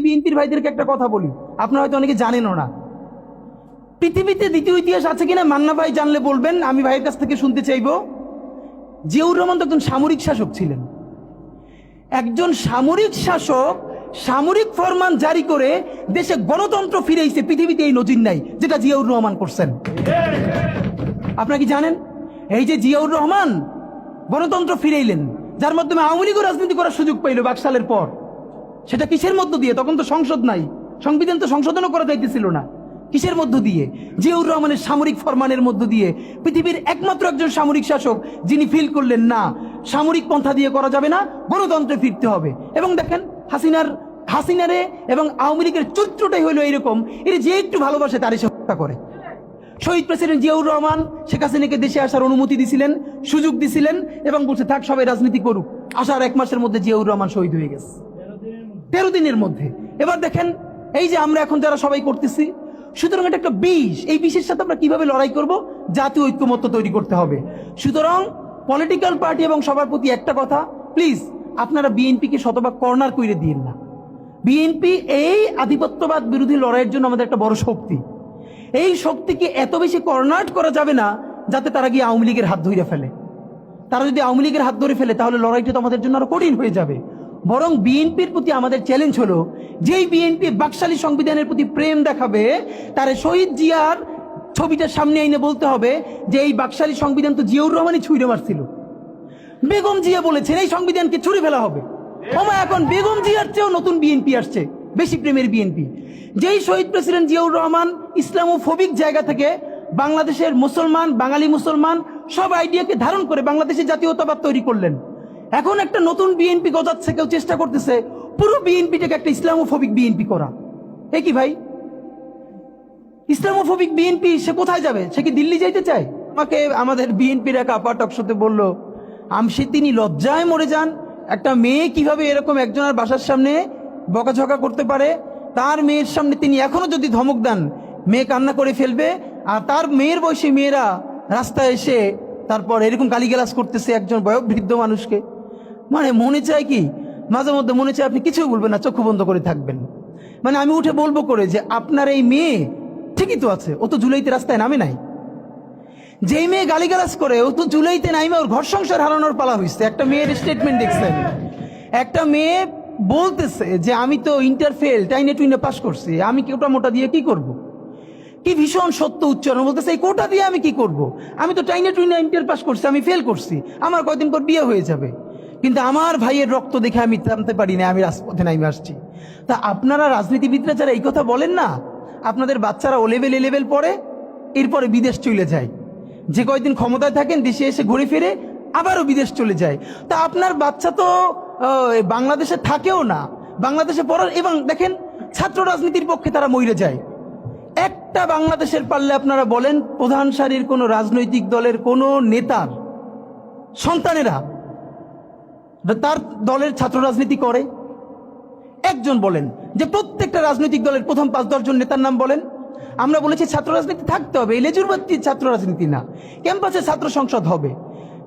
বিএনপির ভাইদেরকে একটা কথা বলি, আপনারা হয়তো অনেকে জানেনও না। পৃথিবীতে দ্বিতীয় ইতিহাস আছে কিনা মান্না ভাই জানলে বলবেন, আমি ভাইয়ের কাছ থেকে শুনতে চাইব। জিয়াউর রহমান তো একজন সামরিক শাসক ছিলেন। একজন সামরিক শাসক সামরিক ফরমান জারি করে দেশে গণতন্ত্র ফিরেছে, পৃথিবীতে এই নজির নাই যেটা জিয়াউর রহমান করছেন। আপনারা কি জানেন এই যে জিয়াউর রহমান গণতন্ত্র ফিরাইলেন, যার মাধ্যমে আওয়ামী লীগও রাজনীতি করার সুযোগ পাইল বাকশালের পর? সেটা কিসের মধ্য দিয়ে? তখন তো সংসদ নাই, সংবিধান তো সংশোধনও করা যাইতেছিল না। কিসের মধ্য দিয়ে? জিয়াউর রহমানের সামরিক ফরমানের মধ্য দিয়ে। পৃথিবীর একমাত্র একজন সামরিক শাসক যিনি ফিল করলেন না সামরিক পন্থা দিয়ে করা যাবে না, গণতন্ত্রে ফিরতে হবে। এবং দেখেন হাসিনারে এবং আওয়ামী লীগের চরিত্রটাই হলো এইরকম, এর যে একটু ভালোবাসে তারই সে হত্যা করে। শহীদ প্রেসিডেন্ট জিয়াউর রহমান শেখ হাসিনাকে দেশে আসার অনুমতি দিছিলেন, সুযোগ দিছিলেন এবং বলছে থাক সবাই রাজনীতি করুক। আসার 1 মাসের মধ্যে জিয়াউর রহমান শহীদ হয়ে গেছে, 13 দিনের মধ্যে। এবার দেখেন এই যে আমরা এখন যারা সবাই করতেছি, সুতরাং এটা একটা বিষ। এই বিষের সাথে আমরা কিভাবে লড়াই করব? জাতীয় ঐক্যমত্য তৈরি করতে হবে। সুতরাং পলিটিক্যাল পার্টি এবং সবার প্রতি একটা কথা, প্লিজ আপনারা বিএনপিকে শতভাগ কর্নার করে দিন না। বিএনপি এই আধিপত্যবাদ বিরোধী লড়াইয়ের জন্য আমাদের একটা বড় শক্তি। এই শক্তিকে এত বেশি কর্নার করা যাবে না যাতে তারা গিয়ে আওয়ামী লীগের হাত ধরে ফেলে। তারা যদি আওয়ামী লীগের হাত ধরে ফেলে তাহলে লড়াইটা তো আমাদের জন্য আরো কঠিন হয়ে যাবে। বরং বিএনপির প্রতি আমাদের চ্যালেঞ্জ হলো, যেই বিএনপি বাকশালী সংবিধানের প্রতি প্রেম দেখাবে তারে শহীদ জিয়ার ছবিটা সামনে এনে বলতে হবে যে এই বাকশালী সংবিধান তো জিয়াউর রহমানই ছুঁড়ে মারছিল। বেগম জিয়া বলেছেন এই সংবিধানকে ছুঁড়ে ফেলা হবে। ওমা এখন বেগম জিয়ার চেয়েও নতুন বিএনপি আসছে, বেশি প্রেমের বিএনপি। যেই শহীদ প্রেসিডেন্ট জিয়াউর রহমান ইসলামোফোবিক জায়গা থেকে বাংলাদেশের মুসলমান, বাঙালি মুসলমান সব আইডিয়াকে ধারণ করে বাংলাদেশের জাতীয়তাবাদ তৈরি করলেন। এখন একটা নতুন বিএনপি গজাচ্ছে, কেউ চেষ্টা করতেছে পুরো বিএনপিটাকে একটা ইসলামোফোবিক বিএনপি করা। এ কি ভাই, ইসলামোফোবিক বিএনপি সে কোথায় যাবে? সে কি দিল্লি যাইতে চায়? আমাকে আমাদের বিএনপির এক আপা টকশোতে বললো, আমসে তিনি লজ্জায় মরে যান। একটা মেয়ে কিভাবে এরকম একজনের বাসার সামনে বকাঝকা করতে পারে? তার মেয়ের সামনে তিনি এখনো যদি ধমক দেন মেয়ে কান্না করে ফেলবে। আর তার মেয়ের বয়সী মেয়েরা রাস্তায় এসে তারপর এরকম গালিগালাজ করতেছে একজন বয়োবৃদ্ধ মানুষকে। মানে মনে চায় কি, মাঝে মধ্যে মনে চায় আপনি কিছু বলবেন না, চক্ষু বন্ধ করে থাকবেন। মানে আমি উঠে বলবো করে যে আপনার এই মেয়ে ঠিকই তো আছে, ও তো জুলাইতে রাস্তায় নামে নাই। যেই মেয়ে গালিগালাজ করে ও তো জুলাইতে নামে ওর ঘর সংসার হারানোর পালা হয়েছে। একটা মেয়ের স্টেটমেন্ট দেখছেন, একটা মেয়ে বলতেছে যে আমি তো ইন্টার ফেল, টাইনে টুইনে পাস করছি, আমি কোটা মোটা দিয়ে কি করব? কি ভীষণ সত্য উচ্চারণ, বলতেছে এই কোটা দিয়ে আমি কি করব? আমি তো টাইনে টুইনে ইন্টার পাস করছি, আমি ফেল করছি, আমার কয়দিন পর বিয়ে হয়ে যাবে। কিন্তু আমার ভাইয়ের রক্ত দেখে আমি থামতে পারি না, আমি রাজপথে নামে আসছি। তা আপনারা রাজনীতিবিদরা যারা এই কথা বলেন না, আপনাদের বাচ্চারা ও লেভেল এ লেভেল পড়ে, এরপরে বিদেশ চলে যায়। যে কয়দিন ক্ষমতায় থাকেন দেশে এসে ঘুরে ফিরে আবারও বিদেশ চলে যায়। তা আপনার বাচ্চা তো বাংলাদেশে থাকেও না, বাংলাদেশে পড়ার। এবং দেখেন ছাত্র রাজনীতির পক্ষে তারা মরে যায়। একটা বাংলাদেশের পারলে আপনারা বলেন প্রধান সারির কোন রাজনৈতিক দলের কোন নেতার সন্তানেরা তার দলের ছাত্র রাজনীতি করে? একজন বলেন যে প্রত্যেকটা রাজনৈতিক দলের প্রথম 5-10 জন নেতার নাম বলেন। আমরা বলেছি ছাত্র রাজনীতি থাকতে হবে, এই লেজুরবাদী ছাত্র রাজনীতি না, ক্যাম্পাসে ছাত্র সংসদ হবে।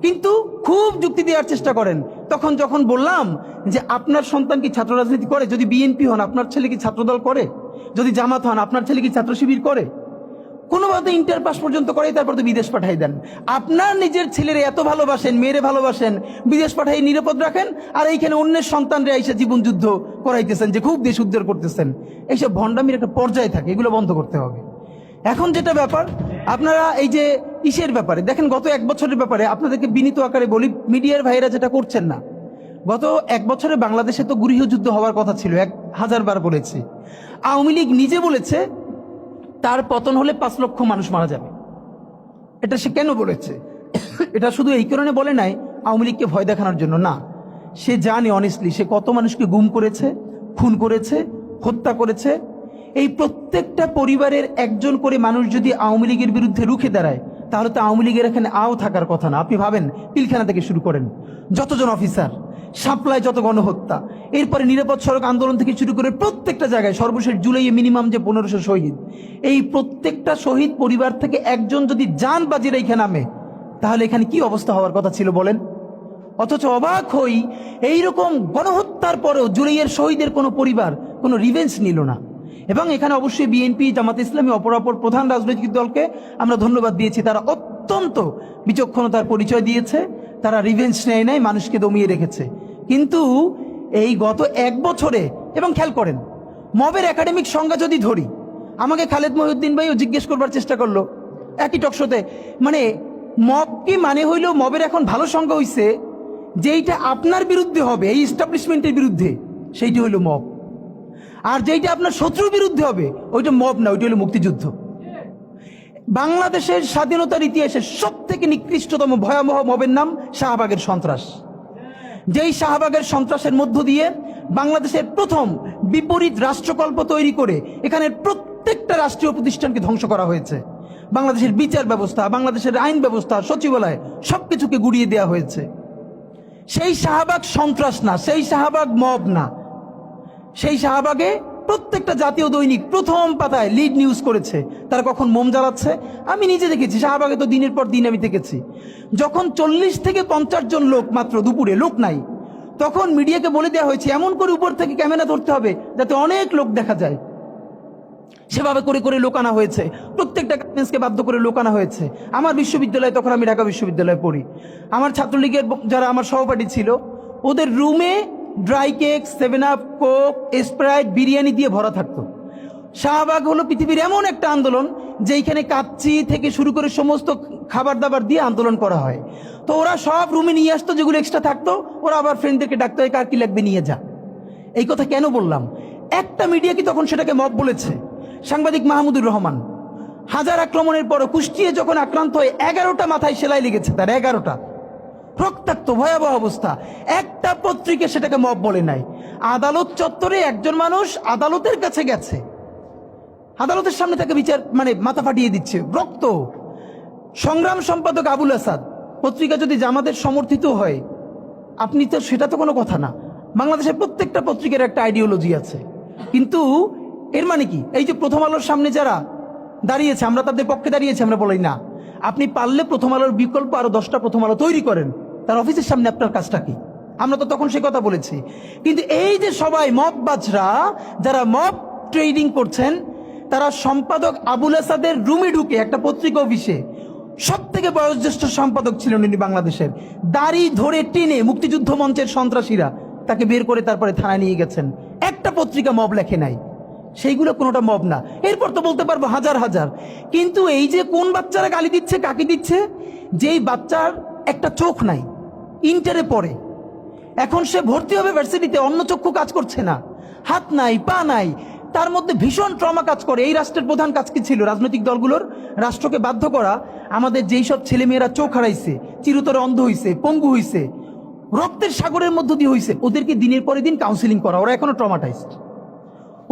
কিন্তু খুব যুক্তি দেওয়ার চেষ্টা করেন। তখন যখন বললাম যে আপনার সন্তান কি ছাত্র রাজনীতি করে? যদি বিএনপি হন আপনার ছেলে কি ছাত্রদল করে? যদি জামাত হন আপনার ছেলে কি ছাত্র শিবির করে? কোনোভাবে ইন্টার পাস পর্যন্ত করে, তারপর তো বিদেশ পাঠাই দেন। আপনার নিজের ছেলের এত ভালোবাসেন, মেয়েরে ভালোবাসেন, বিদেশ পাঠাই নিরাপদ রাখেন, আর এইখানে অন্যের সন্তানরা এসে জীবন যুদ্ধ করাইতেছেন যে খুব দেশ উদ্ধার করতেছেন। এইসব ভণ্ডামির একটা পর্যায়ে থাকে, এগুলো বন্ধ করতে হবে। এখন যেটা ব্যাপার, আপনারা এই যে ইসের ব্যাপারে দেখেন, গত 1 বছরের ব্যাপারে আপনাদেরকে বিনীত আকারে বলি, মিডিয়ার ভাইরা যেটা করছেন না, গত 1 বছরে বাংলাদেশে তো গৃহযুদ্ধ হওয়ার কথা ছিল, 1000 বার বলেছি। আওয়ামী লীগ নিজে বলেছে তার পতন হলে 5 লক্ষ মানুষ মারা যাবে। এটা সে কেন বলেছে? এটা শুধু এই কারণে বলে নাই আওয়ামী লীগকে ভয় দেখানোর জন্য না, সে জানে অনেস্টলি সে কত মানুষকে গুম করেছে, খুন করেছে, হত্যা করেছে। এই প্রত্যেকটা পরিবারের একজন করে মানুষ যদি আওয়ামী লীগের বিরুদ্ধে রুখে দাঁড়ায় তাহলে তো আওয়ামী লীগের এখানে থাকার কথা না। আপনি ভাবেন পিলখানা থেকে শুরু করেন, যতজন অফিসার, সাপ্লাই, যত গণহত্যা, এরপরে নিরাপদ সড়ক আন্দোলন থেকে শুরু করে প্রত্যেকটা জায়গায়, সর্বশেষ জুলাইয়ে মিনিমাম যে 1500 শহীদ, এই প্রত্যেকটা শহীদ পরিবার থেকে একজন যদি জান বাজি রেখে নামে তাহলে এখানে কি অবস্থা হওয়ার কথা ছিল বলেন? অথচ অবাক হই, এইরকম গণহত্যার পরেও জুলাইয়ের শহীদের কোনো পরিবার কোনো রিভেঞ্জ নিল না। এবং এখানে অবশ্যই বিএনপি, জামাত ইসলামী, অপরাপর প্রধান রাজনৈতিক দলকে আমরা ধন্যবাদ দিয়েছি। তারা অত্যন্ত বিচক্ষণতার পরিচয় দিয়েছে, তারা রিভেঞ্জ নেয় নাই, মানুষকে দমিয়ে রেখেছে। কিন্তু এই গত এক বছরে, এবং খেয়াল করেন, মবের একাডেমিক সংজ্ঞা যদি ধরি, আমাকে খালেদ মহিউদ্দিন ভাইও জিজ্ঞেস করবার চেষ্টা করলো একই টকশোতে, মানে মব কি মানে হইল, মবের এখন ভালো সংজ্ঞা হইছে যেইটা আপনার বিরুদ্ধে হবে, এই এস্টাবলিশমেন্টের বিরুদ্ধে, সেইটি হইল মব। আর যেইটা আপনার শত্রুর বিরুদ্ধে হবে ওইটা মব না, ওইটা হলো মুক্তিযুদ্ধ। বাংলাদেশের স্বাধীনতার ইতিহাসে সব থেকে নিকৃষ্টতম ভয়াবহ মবের নাম শাহবাগের সন্ত্রাস। যেই শাহবাগের সন্ত্রাসের মধ্য দিয়ে বাংলাদেশের প্রথম বিপরীত রাষ্ট্রকল্প তৈরি করে এখানের প্রত্যেকটা রাষ্ট্রীয় প্রতিষ্ঠানকে ধ্বংস করা হয়েছে। বাংলাদেশের বিচার ব্যবস্থা, বাংলাদেশের আইন ব্যবস্থা, সচিবালয় সবকিছুকে গুড়িয়ে দেওয়া হয়েছে। সেই শাহবাগ সন্ত্রাস না, সেই শাহবাগ মব না। সেই শাহবাগে প্রত্যেকটা জাতীয় দৈনিক প্রথম পাতায় লিড নিউজ করেছে তারা কখন মোম জ্বালাচ্ছে। আমি নিজে দেখেছি, শাহবাগে তো দিনের পর দিন আমি দেখেছি। যখন 40 থেকে 50 জন লোক মাত্র, দুপুরে লোক নাই, তখন মিডিয়াকে বলে দেওয়া হয়েছে এমন করে উপর থেকে ক্যামেরা ধরতে হবে যাতে অনেক লোক দেখা যায়। সেভাবে করে করে লোক আনা হয়েছে, প্রত্যেকটা গার্মেন্টসকে বাধ্য করে লোক আনা হয়েছে। আমার বিশ্ববিদ্যালয়ে, তখন আমি ঢাকা বিশ্ববিদ্যালয়ে পড়ি, আমার ছাত্রলীগের যারা আমার সহপাঠী ছিল, ওদের রুমে dry cake, 7 up, Coke, Sprite, biryani দিয়ে ভরা থাকতো। শাহবাগ হলো পৃথিবীর এমন একটা আন্দোলন যেখানে কাচ্চি থেকে শুরু করে সমস্ত খাবার দাবার দিয়ে আন্দোলন করা হয়। তো ওরা সব রুমে নিয়ে আসতো, যেগুলো এক্সট্রা থাকতো ওরা আবার ফ্রেন্ডদেরকে ডাকতো, কার কি লাগবে নিয়ে যা। এই কথা কেন বললাম? একটা মিডিয়া কি তখন সেটাকে মব বলেছে? সাংবাদিক মাহমুদুর রহমান হাজার আক্রমণের পর কুষ্টিয়ে যখন আক্রান্ত হয়ে 11টা মাথায় সেলাই লেগেছে, তার 11টা রক্তাক্ত ভয়াবহ অবস্থা, একটা পত্রিকা সেটাকে মব বলে নাই। আদালত চত্বরে একজন মানুষ আদালতের কাছে গেছে, আদালতের সামনে তাকে বিচার মানে মাথা ফাটিয়ে দিচ্ছে, রক্ত। সংগ্রাম সম্পাদক আবুল আসাদ, পত্রিকা যদি জামাতের সমর্থিত হয় আপনি তো, সেটা তো কোনো কথা না। বাংলাদেশের প্রত্যেকটা পত্রিকার একটা আইডিওলজি আছে। কিন্তু এর মানে কি, এই যে প্রথম আলোর সামনে যারা দাঁড়িয়েছে, আমরা তাদের পক্ষে দাঁড়িয়েছি, আমরা বলি না। আপনি পারলে প্রথম আলোর বিকল্প আরো 10টা প্রথম আলো তৈরি করেন, তার অফিসের সামনে আপনার কাজটা কি? আমরা তো তখন সে কথা বলেছি। কিন্তু এই যে সবাই মব বাজরা, যারা মব ট্রেডিং করছেন, তারা সম্পাদক আবুল আসাদের রুমে ঢুকে, একটা পত্রিকা অফিসে সব থেকে বয়োজ্যেষ্ঠ সম্পাদক ছিলেন উনি বাংলাদেশের, দাড়ি ধরে টেনে মুক্তিযুদ্ধ মঞ্চের সন্ত্রাসীরা তাকে বের করে তারপরে থানায় নিয়ে গেছেন। একটা পত্রিকা মব লেখে নাই, সেইগুলো কোনোটা মব না। এরপর তো বলতে পারবো হাজার হাজার। কিন্তু এই যে কোন বাচ্চারা গালি দিচ্ছে, কাকে দিচ্ছে? যেই বাচ্চার একটা চোখ নাই, ইন্টারে পড়ে, এখন সে ভর্তি হবে ভার্সিটিতে, অন্য চক্ষু কাজ করছে না, হাত নাই, পা নাই, তার মধ্যে ভীষণ ট্রমা কাজ করে। এই রাষ্ট্রের প্রধান কাজ কি ছিল? রাজনৈতিক দলগুলোর রাষ্ট্রকে বাধ্য করা, আমাদের যেই সব ছেলেমেয়েরা চোখ হারাইছে, চিরতরে অন্ধ হইছে, পঙ্গু হইছে, রক্তের সাগরের মধ্য দিয়ে হইছে, ওদেরকে দিনের পরে দিন কাউন্সিলিং করা। ওরা এখনো ট্রমাটাইজড।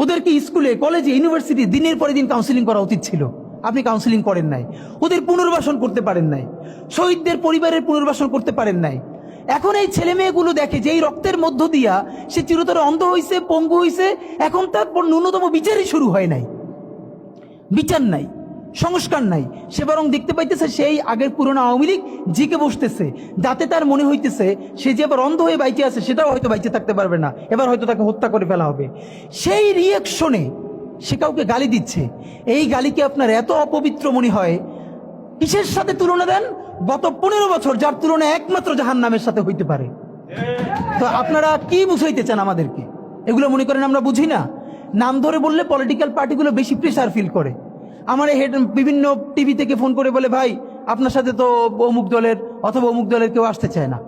ওদেরকে স্কুলে, কলেজে, ইউনিভার্সিটি দিনের পরে দিন কাউন্সিলিং করা উচিত ছিল। আপনি কাউন্সিলিং করেন নাই, ওদের পুনর্বাসন করতে পারেন নাই, শহীদদের পরিবারের পুনর্বাসন করতে পারেন নাই। এখন এই ছেলে মেয়েগুলো দেখে যে এই রক্তের মধ্য দিয়া সে চিরতরে অন্ধ হইছে, পঙ্গু হইছে, এখন তার ন্যূনতম বিচারই শুরু হয় নাই। বিচার নাই, সংস্কার নাই, সে বরং দেখতে পাইতেছে সেই আগের পুরনো আওয়ামী লীগ জিকে বসতেছে, যাতে তার মনে হইতেছে সে যে আবার অন্ধ হয়ে বাইচে আছে, সেটাও হয়তো বাইচে থাকতে পারবে না, এবার হয়তো তাকে হত্যা করে ফেলা হবে। সেই রিয়াকশনে সে কাউকে গালি দিচ্ছে। এই গালিকে আপনার এত অপবিত্র মনে হয়, কিসের সাথে তুলনা দেন? গত 15 বছর, যার তুলনা একমাত্র জাহান্নামের সাথে হইতে পারে। তো আপনারা কি বুঝাইতে চান আমাদেরকে? এগুলো মনে করেন আমরা বুঝি না? নাম ধরে বললে পলিটিক্যাল পার্টিগুলো বেশি প্রেসার ফিল করে। আমার হেড বিভিন্ন টিভি থেকে ফোন করে বলে, ভাই আপনার সাথে তো অমুক দলের অথবা অমুক দলের কেউ আসতে চায় না।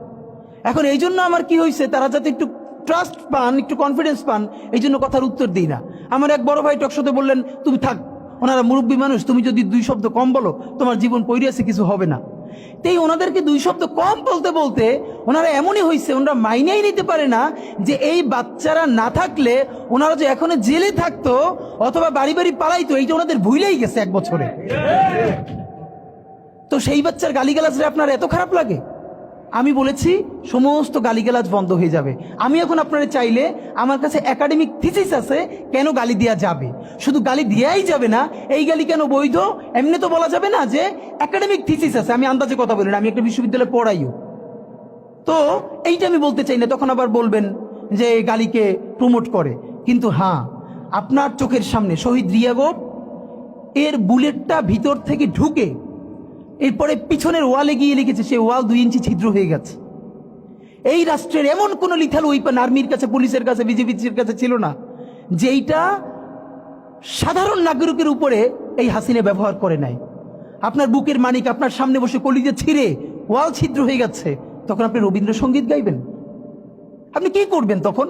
এখন এই জন্য আমার কি হয়েছে, তারা যাতে একটু ট্রাস্ট পান, একটু কনফিডেন্স পান, এই জন্য কথার উত্তর দিই না। আমার এক বড় ভাই টকশোতে বললেন, তুমি থাক, ওনারা মুরব্বী মানুষ, তুমি যদি 2 শব্দ কম বলো তোমার জীবন পইরিয়াছে, কিছু হবে না। তাই ওনাদেরকে 2 শব্দ কম বলতে বলতে ওনারা এমনই হয়েছে, ওনারা মাইনেই নিতে পারে না যে এই বাচ্চারা না থাকলে ওনারা যে এখনো জেলে থাকতো অথবা বাড়ি বাড়ি পালাইতো, এইটা ওনাদের ভুলেই গেছে 1 বছরে। তো সেই বাচ্চার গালিগালাজরে আপনার এত খারাপ লাগে? আমি বলেছি সমস্ত গালিগালাজ বন্ধ হয়ে যাবে। আমি এখন আপনারা চাইলে, আমার কাছে একাডেমিক থিসিস আছে কেন গালি দেওয়া যাবে। শুধু গালি দেওয়াই যাবে না, এই গালি কেন বৈধ এমনি তো বলা যাবে না, যে একাডেমিক থিসিস আছে। আমি আন্দাজে কথা বলি না, আমি একটা বিশ্ববিদ্যালয়ে পড়াইও। তো এইটা আমি বলতে চাই না, তখন আবার বলবেন যে গালিকে প্রমোট করে। কিন্তু হ্যাঁ, আপনার চোখের সামনে শহীদ রিয়াগোপ এর বুলেটটা ভিতর থেকে ঢুকে এরপরে পিছনের ওয়ালে গিয়ে লিখেছে, সে ওয়াল 2 ইঞ্চি ছিদ্র হয়ে গেছে। এই রাষ্ট্রের এমন কোনো লিথাল ওয়েপন আর্মির কাছে, পুলিশের কাছে, বিজেপির কাছে ছিল না যেইটা সাধারণ নাগরিকের উপরে এই হাসিনা ব্যবহার করে নাই। আপনার বুকের মানিক আপনার সামনে বসে কলিজে ছিঁড়ে ওয়াল ছিদ্র হয়ে গেছে, তখন আপনি রবীন্দ্রসঙ্গীত গাইবেন? আপনি কি করবেন তখন?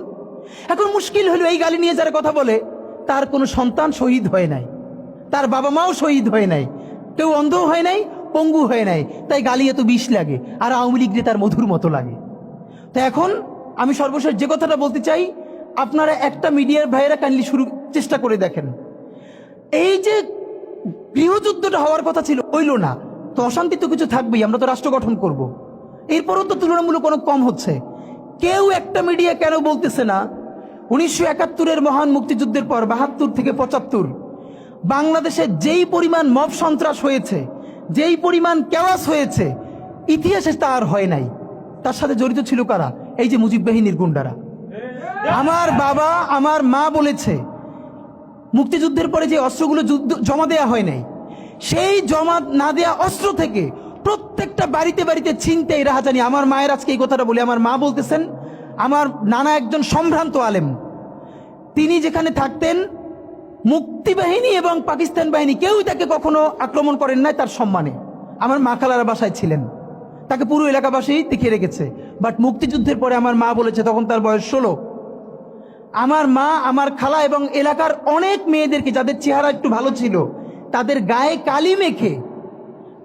এখন মুশকিল হলো, এই গালি নিয়ে যারা কথা বলে তার কোনো সন্তান শহীদ হয় নাই, তার বাবা মাও শহীদ হয় নাই, কেউ অন্ধ হয় নাই, পঙ্গু হয় নাই, তাই গালি এত বিষ লাগে, আর আওয়ামী লীগ তার মধুর মতো লাগে। তো এখন আমি সর্বশেষ যে কথাটা বলতে চাই, আপনারা একটা মিডিয়ার ভাইয়েরা কাইন্ডলি চেষ্টা করে দেখেন, এই যে গৃহযুদ্ধটা হওয়ার কথা ছিল হইল না, তো অশান্তি তো কিছু থাকবেই, আমরা তো রাষ্ট্র গঠন করব। এরপরও তো তুলনামূলক অনেক কম হচ্ছে। কেউ একটা মিডিয়া কেন বলতেছে না 1971-এর মহান মুক্তিযুদ্ধের পর 72 থেকে 75 বাংলাদেশে যেই পরিমাণ মব সন্ত্রাস হয়েছে, যেই পরিমাণ কেওয়াস হয়েছে, ইতিহাসে তা আর হয় নাই। তার সাথে জড়িত ছিল কারা? এই যে মুজিব বাহিনীর গুন্ডারা। আমার বাবা, আমার মা বলেছে মুক্তিযুদ্ধের পরে যে অস্ত্রগুলো জমা দেয়া হয় নাই, সেই জমা না দেয়া অস্ত্র থেকে প্রত্যেকটা বাড়িতে বাড়িতে ছিনতাই, রাহাজানি। আমার মায়ের আজকে এই কথাটা বলি, আমার মা বলতেছেন, আমার নানা একজন সম্ভ্রান্ত আলেম, তিনি যেখানে থাকতেন মুক্তি বাহিনী এবং পাকিস্তান বাহিনী কেউই তাকে কখনো আক্রমণ করেন নাই তার সম্মানে। আমার মা খালারা বাসায় ছিলেন, তাকে পুরো এলাকাবাসী দেখিয়ে রেখেছে। বাট মুক্তিযুদ্ধের পরে আমার মা বলেছে, তখন তার বয়স 16, আমার মা, আমার খালা এবং এলাকার অনেক মেয়েদেরকে, যাদের চেহারা একটু ভালো ছিল, তাদের গায়ে কালি মেখে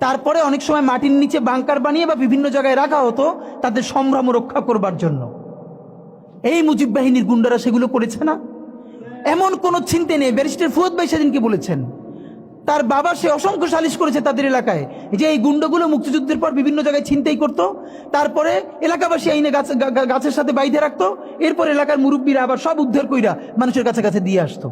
তারপরে অনেক সময় মাটির নিচে বাংকার বানিয়ে বা বিভিন্ন জায়গায় রাখা হতো তাদের সম্ভ্রম রক্ষা করবার জন্য। এই মুজিব বাহিনীর গুন্ডারা সেগুলো করেছে না? এমন কোন চিন্তা নেই। ব্যারিস্টার ফুয়াদ ভাই সেদিনকে বলেছেন, তার বাবা সে অসংখ্য সালিশ করেছে তাদের এলাকায়, যে এই গুন্ডাগুলো মুক্তিযুদ্ধের পর বিভিন্ন জায়গায় ছিনতাই করতো, তারপরে এলাকাবাসী আইনে গাছের সাথে বাইধে রাখতো, এরপর এলাকার মুরব্বীরা আবার সব উদ্ধার কইরা মানুষের কাছে কাছে দিয়ে আসতো।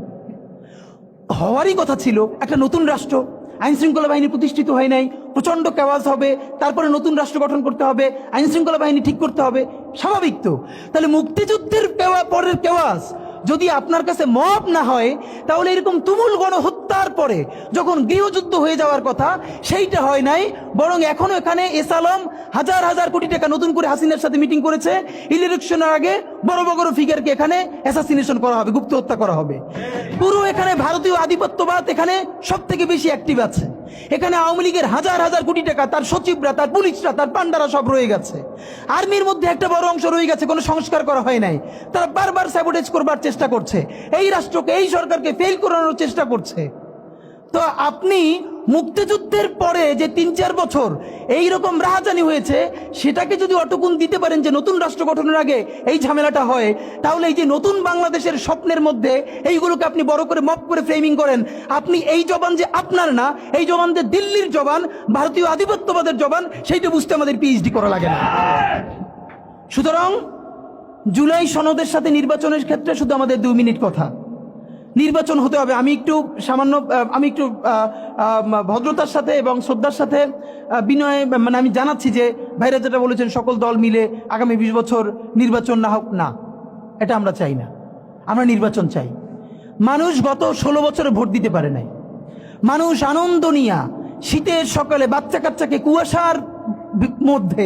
হওয়ারই কথা ছিল একটা নতুন রাষ্ট্র, আইন শৃঙ্খলা বাহিনী প্রতিষ্ঠিত হয় নাই, প্রচন্ড কেওয়াজ হবে, তারপরে নতুন রাষ্ট্র গঠন করতে হবে, আইন শৃঙ্খলা বাহিনী ঠিক করতে হবে, স্বাভাবিক তো। তাহলে মুক্তিযুদ্ধের পরের কেওয়াজ যদি আপনার কাছে মব না হয়, তাহলে এরকম তুমুল গণহত্যার পরে যখন গৃহযুদ্ধ হয়ে যাওয়ার কথা সেইটা হয় নাই, বরং এখনো এখানে এস আলম হাজার হাজার কোটি টাকা নতুন করে হাসিনার সাথে মিটিং করেছে, ইলেকশনের আগে বড় বড় ফিগারকে এখানে অ্যাসাসিনেশন করা হবে, গুপ্ত হত্যা করা হবে। পুরো এখানে ভারতীয় আধিপত্যবাদ এখানে সব থেকে বেশি অ্যাক্টিভ আছে। এখানে আওয়ামী লীগের হাজার হাজার কোটি টাকা, তার সচিবরা, তার পুলিশরা, তার পান্ডারা সব রয়ে গেছে। আর্মির মধ্যে একটা বড় অংশ রয়ে গেছে, কোনো সংস্কার করা হয় নাই, তারা বারবার স্যাবোটেজ করবার চেষ্টা করছে, এই রাষ্ট্রকে, এই সরকারকে ফেল করানোর চেষ্টা করছে। তো আপনি মুক্তিযুদ্ধের পরে যে 3-4 বছর এইরকম রাহাজানি হয়েছে, সেটাকে যদি অটকুন দিতে পারেন যে নতুন রাষ্ট্র গঠনের আগে এই ঝামেলাটা হয়, তাহলে এই যে নতুন বাংলাদেশের স্বপ্নের মধ্যে এইগুলোকে আপনি বড় করে মপ করে ফ্রেমিং করেন, আপনি এই জবান যে আপনার না, এই জবান যে দিল্লির জবান, ভারতীয় আধিপত্যবাদের জবান, সেইটা বুঝতে আমাদের পিএইচডি করা লাগে না। সুতরাং জুলাই সনদের সাথে নির্বাচনের ক্ষেত্রে শুধু আমাদের 2 মিনিট কথা। নির্বাচন হতে হবে। আমি একটু ভদ্রতার সাথে এবং শ্রদ্ধার সাথে বিনয় আমি জানাচ্ছি যে ভাইরা যেটা বলেছেন, সকল দল মিলে আগামী 20 বছর নির্বাচন না হোক, না, এটা আমরা চাই না। আমরা নির্বাচন চাই। মানুষ গত 16 বছরে ভোট দিতে পারে নাই। মানুষ আনন্দ নিয়া শীতের সকালে বাচ্চা কাচ্চাকে কুয়াশার মধ্যে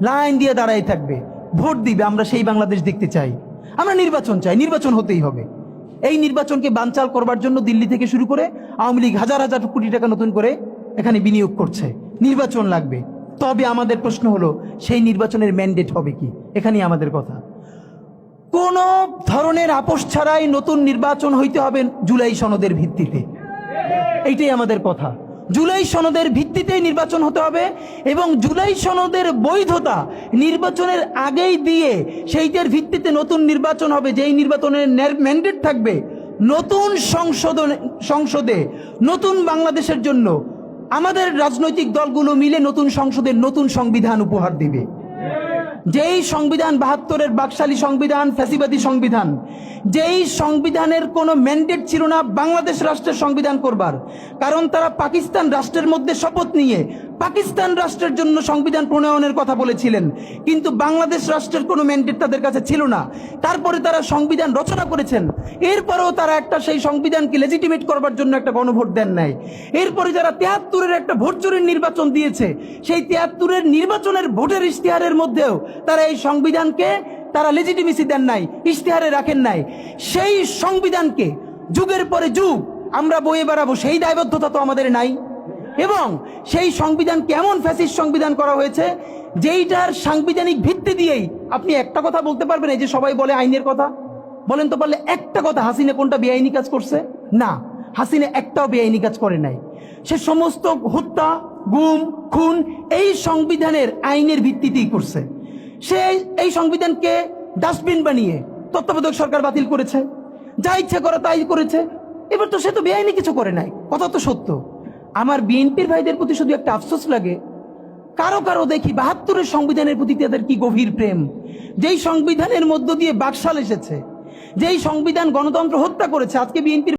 লাইন দিয়ে দাঁড়াই থাকবে, ভোট দিবে। আমরা সেই বাংলাদেশ দেখতে চাই। আমরা নির্বাচন চাই, নির্বাচন হতেই হবে। এই নির্বাচনকে বানচাল করবার জন্য দিল্লি থেকে শুরু করে আওয়ামী লীগ হাজার হাজার কোটি টাকা নতুন করে এখানে বিনিয়োগ করছে। নির্বাচন লাগবে। তবে আমাদের প্রশ্ন হলো, সেই নির্বাচনের ম্যান্ডেট হবে কি? এখানেই আমাদের কথা। কোন ধরনের আপোষ ছাড়াই নতুন নির্বাচন হইতে হবে জুলাই সনদের ভিত্তিতে, এইটাই আমাদের কথা। জুলাই সনদের ভিত্তিতে নির্বাচন হতে হবে এবং জুলাই সনদের বৈধতা নির্বাচনের আগেই দিয়ে সেইটার ভিত্তিতে নতুন নির্বাচন হবে, যেই নির্বাচনের ম্যান্ডেট থাকবে নতুন সংসদে নতুন বাংলাদেশের জন্য আমাদের রাজনৈতিক দলগুলো মিলে নতুন সংসদের নতুন সংবিধান উপহার দিবে। যেই সংবিধান 72-এর বাকশালী সংবিধান, ফ্যাসিবাদী সংবিধান, যেই সংবিধানের কোনো ম্যান্ডেট ছিল না বাংলাদেশ রাষ্ট্রের সংবিধান করবার, কারণ তারা পাকিস্তান রাষ্ট্রের মধ্যে শপথ নিয়ে পাকিস্তান রাষ্ট্রের জন্য সংবিধান প্রণয়নের কথা বলেছিলেন, কিন্তু বাংলাদেশ রাষ্ট্রের কোনো ম্যান্ডেট তাদের কাছে ছিল না। তারপরে তারা সংবিধান রচনা করেছেন, এরপরেও তারা একটা সেই সংবিধানকে লেজিটিমেট করবার জন্য একটা গণভোট দেন নাই। এরপরে যারা ৭৩-এর একটা ভোট চুরির নির্বাচন দিয়েছে, সেই ৭৩-এর নির্বাচনের ভোটের ইশতেহারের মধ্যেও তারা এই সংবিধানকে তারা লেজিটিমেসি দেন নাই, ইশতেহারে রাখেন নাই। সেই সংবিধানকে যুগের পরে যুগ আমরা বয়ে বেড়াবো, সেই দায়বদ্ধতা তো আমাদের নাই। এবং সেই সংবিধানকে এমন ফ্যাসিস্ট সংবিধান করা হয়েছে যেইটার সাংবিধানিক ভিত্তি দিয়েই আপনি একটা কথা বলতে পারবেন, এই যে সবাই বলে আইনের কথা, বলেন তো পারলে একটা কথা, হাসিনা কোনটা বেআইনি কাজ করছে? না, হাসিনা একটাও বেআইনি কাজ করে নাই। সে সমস্ত হত্যা, গুম, খুন এই সংবিধানের আইনের ভিত্তিতেই করছে। সে এই সংবিধানকে ডাস্টবিন বানিয়ে তত্ত্বাবধায়ক সরকার বাতিল করেছে, যা ইচ্ছা করে তাই করেছে। এবার তো সে তো বেআইনি কিছু করে নাই, কথা তো সত্য। আমার বিএনপির ভাইদের প্রতি শুধু একটা আফসোস লাগে, কারো কারো দেখি ৭২-এর সংবিধানের প্রতি তাদের কি গভীর প্রেম, যেই সংবিধানের মধ্য দিয়ে বাকশাল এসেছে, যেই সংবিধান গণতন্ত্র হত্যা করেছে। আজকে বিএনপির